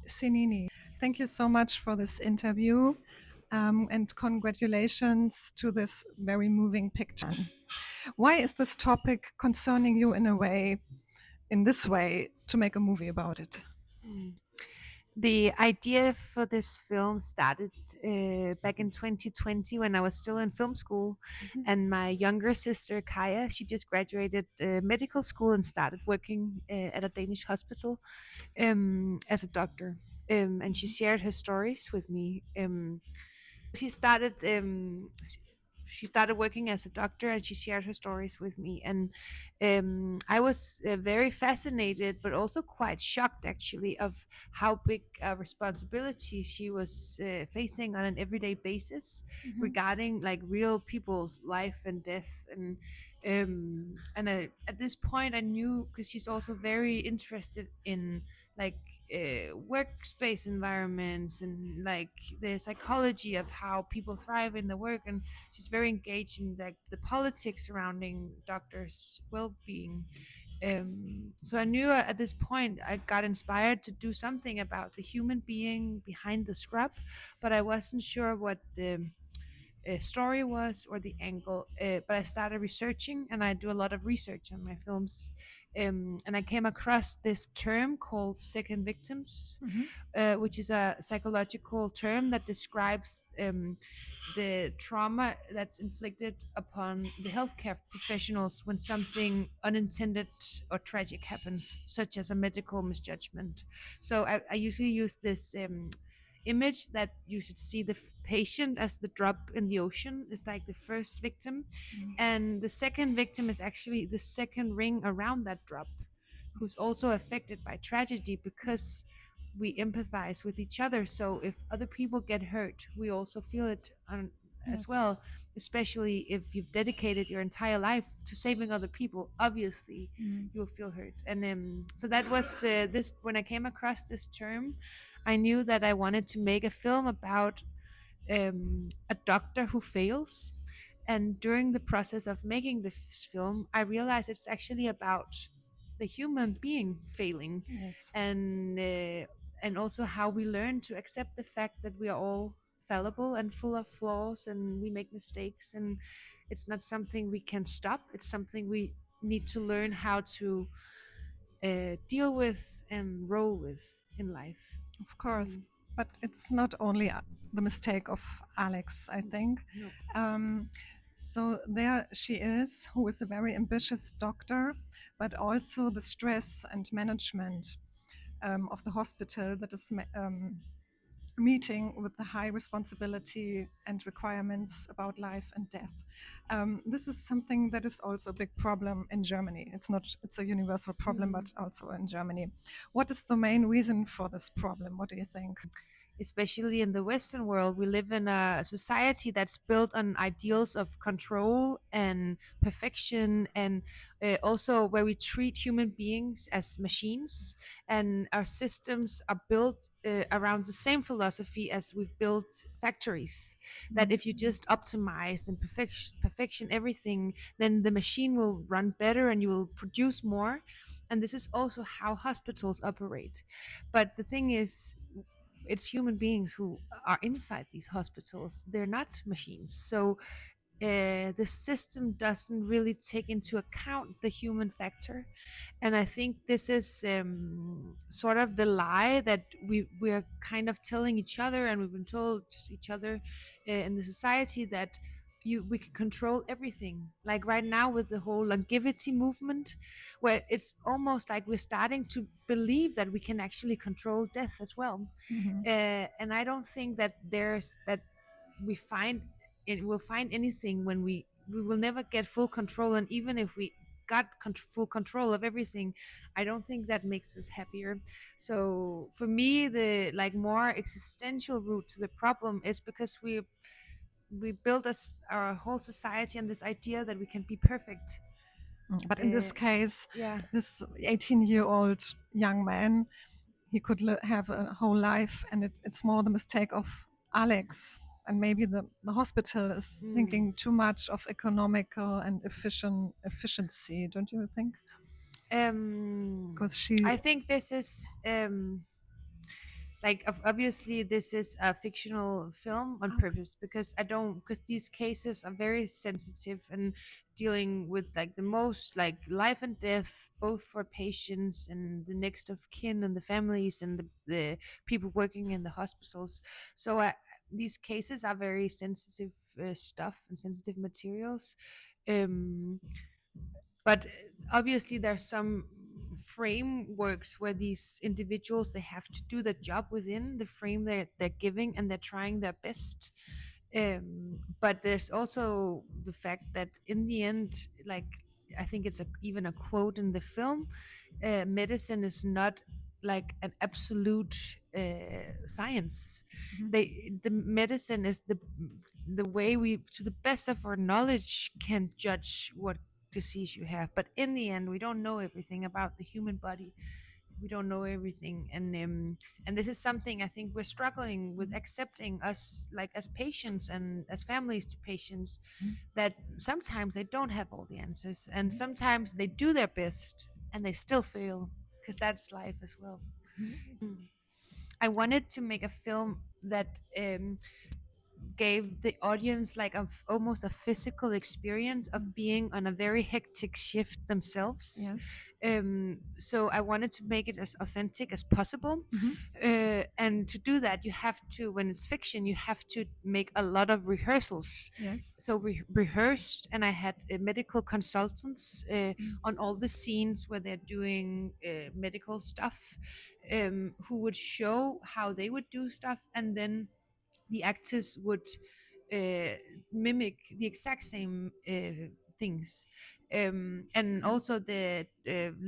Zinnini. Thank you so much for this interview, and congratulations to this very moving picture. Why is this topic concerning you in this way, to make a movie about it? Mm. The idea for this film started back in 2020 when I was still in film school, and my younger sister Kaya, she just graduated medical school and started working at a Danish hospital as a doctor. And she shared her stories with me. She started she started working as a doctor, and she shared her stories with me, and I was very fascinated but also quite shocked actually of how big a responsibility she was facing on an everyday basis regarding like real people's life and death. And at this point I knew, because she's also very interested in like workspace environments and like the psychology of how people thrive in the work, and she's very engaged in like the politics surrounding doctors' well-being. So I knew at this point I got inspired to do something about the human being behind the scrub, but I wasn't sure what the story was or the angle. But I started researching, and I do a lot of research on my films. And I came across this term called second victims, which is a psychological term that describes the trauma that's inflicted upon the healthcare professionals when something unintended or tragic happens, such as a medical misjudgment. So I usually use this image that you should see the patient as the drop in the ocean is like the first victim, and the second victim is actually the second ring around that drop, who's also affected by tragedy because we empathize with each other. So if other people get hurt, we also feel it as Yes. well, especially if you've dedicated your entire life to saving other people. Obviously you'll feel hurt. And so that was this when I came across this term, I knew that I wanted to make a film about a doctor who fails. And during the process of making this film, I realized it's actually about the human being failing, Yes. and also how we learn to accept the fact that we are all fallible and full of flaws, and we make mistakes, and it's not something we can stop. It's something we need to learn how to deal with and roll with in life. Of course, Mm. but it's not only the mistake of Alex, I think. No. Um, so there she is, who is a very ambitious doctor, but also the stress and management of the hospital that is meeting with the high responsibility and requirements about life and death. This is something that is also a big problem in Germany. It's a universal problem, Mm. but also in Germany. What is the main reason for this problem? What do you think? Especially in the Western world, we live in a society that's built on ideals of control and perfection, and also where we treat human beings as machines, and our systems are built around the same philosophy as we've built factories. That if you just optimize and perfection everything, then the machine will run better and you will produce more. And this is also how hospitals operate. But the thing is, it's human beings who are inside these hospitals. They're not machines. So the system doesn't really take into account the human factor. And I think this is sort of the lie that we're kind of telling each other, and we've been told each other in the society, that we can control everything. Like right now with the whole longevity movement, where it's almost like we're starting to believe that we can actually control death as well. And I don't think that there's that we find it will find anything when we will never get full control. And even if we got full control of everything, I don't think that makes us happier. So for me, the like more existential root to the problem is because we build our whole society on this idea that we can be perfect. But in this uh, case, yeah. this 18-year-old young man, he could have a whole life, and it's more the mistake of Alex. And maybe the hospital is Mm. thinking too much of economical and efficiency, don't you think? um Because she, I think this is like obviously this is a fictional film on Okay. purpose, because I don't because these cases are very sensitive and dealing with like the most like life and death, both for patients and the next of kin and the families and the people working in the hospitals. So these cases are very sensitive stuff and sensitive materials. um but obviously there's some frameworks where these individuals, they have to do the job within the frame they're giving, and they're trying their best. But there's also the fact that in the end, like, I think it's even a quote in the film, medicine is not like an absolute science. Mhm. The medicine is the way we, to the best of our knowledge, can judge what disease you have. But in the end, we don't know everything about the human body. We don't know everything, and this is something I think we're struggling with, accepting us, like as patients and as families to patients, Mhm. that sometimes they don't have all the answers, and sometimes they do their best and they still fail, because that's life as well. Mhm. I wanted to make a film that gave the audience like almost a physical experience of being on a very hectic shift themselves. Yes. So I wanted to make it as authentic as possible. Mhm. And to do that, you have to, when it's fiction, you have to make a lot of rehearsals. Yes. So we rehearsed, and I had medical consultants on all the scenes where they're doing medical stuff, who would show how they would do stuff, and then the actors would uh, mimic the exact same things. And Okay. also the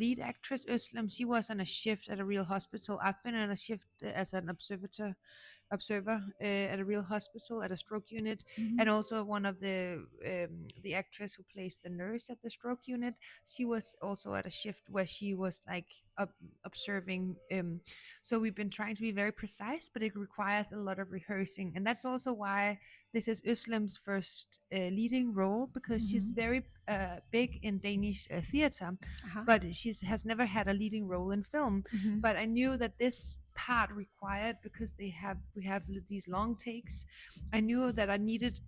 lead actress Özlem, she was on a shift at a real hospital. I've been on a shift as an observer at a real hospital at a stroke unit, Mhm. and also one of the actress who plays the nurse at the stroke unit, she was also at a shift where she was like observing. So we've been trying to be very precise, but it requires a lot of rehearsing, and that's also why this is Özlem's first leading role, because she's Mhm. very big in Danish theater, Uh-huh. but she has never had a leading role in film. Mhm. But I knew that this part required, because we have these long takes. I knew that I needed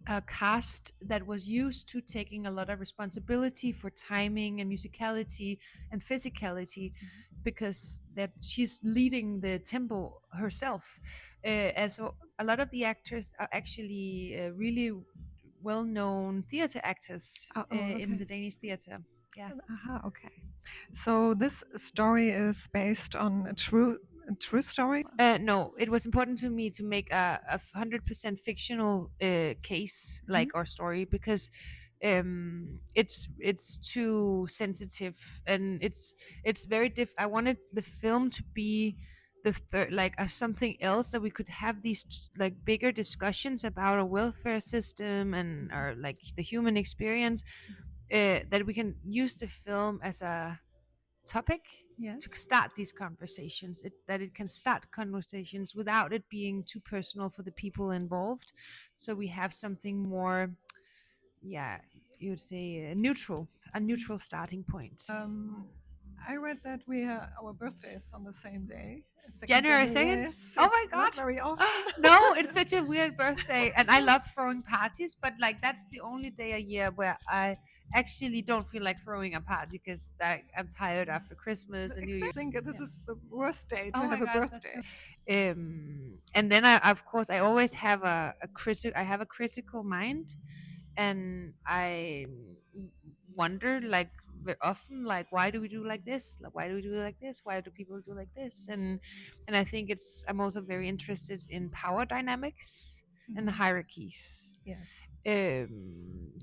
a cast that was used to taking a lot of responsibility for timing and musicality and physicality, because that she's leading the tempo herself. And so a lot of the actors are actually really well-known theater actors Oh, in okay. the Danish theater. Yeah. Aha, okay. So this story is based on a true story? No, it was important to me to make a 100% fictional case, Mhm. like our story, because it's too sensitive, and it's very I wanted the film to be the third, like something else, that we could have these like bigger discussions about our welfare system and our like the human experience, that we can use the film as a topic to Yes. start these conversations, that it can start conversations without it being too personal for the people involved, so we have something more, yeah, you would say a neutral starting point. Um, I read that our birthday is on the same day, 2nd January January. 2nd. Yes, Oh it's my not god. very often. No, it's such a weird birthday, and I love throwing parties, but like that's the only day a year where I actually don't feel like throwing a party, because I'm tired after Christmas and New Year. I think this Yeah. is the worst day to Oh have my a god, that's birthday. so. And then I, of course, I always have a I have a critical mind, and I wonder like very often, like, why do we do like this? Like, why do we do like this? Why do people do like this? And I think I'm also very interested in power dynamics and Mhm. hierarchies, Yes.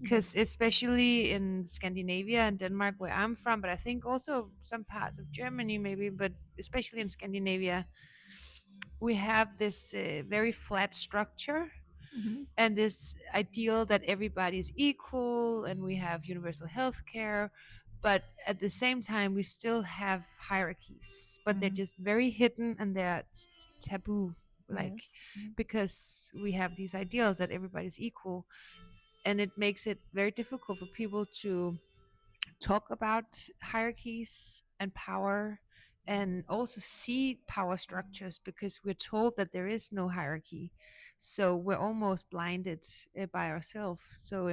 because especially in Scandinavia and Denmark, where I'm from, but I think also some parts of Germany maybe, but especially in Scandinavia, we have this very flat structure, Mhm. and this ideal that everybody is equal, and we have universal health care, but at the same time we still have hierarchies, but they're Mhm. just very hidden, and they're taboo, like, Yes. Mhm. because we have these ideals that everybody's equal, and it makes it very difficult for people to talk about hierarchies and power and also see power structures, because we're told that there is no hierarchy, so we're almost blinded by ourselves. So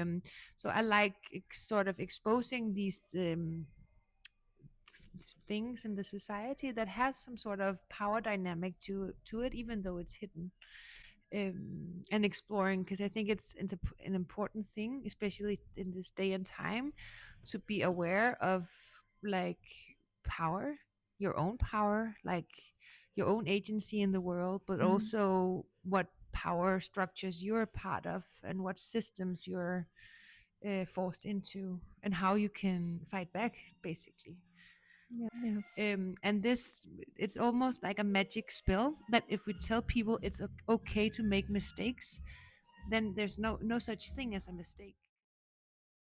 I like sort of exposing these things in the society that has some sort of power dynamic to it, even though it's hidden. And exploring, because I think it's an important thing, especially in this day and time, to be aware of, like, power, your own power, like your own agency in the world, but Mm. also what power structures you're a part of and what systems you're forced into, and how you can fight back, basically. Yes. And this, it's almost like a magic spell that if we tell people it's okay to make mistakes, then there's no such thing as a mistake.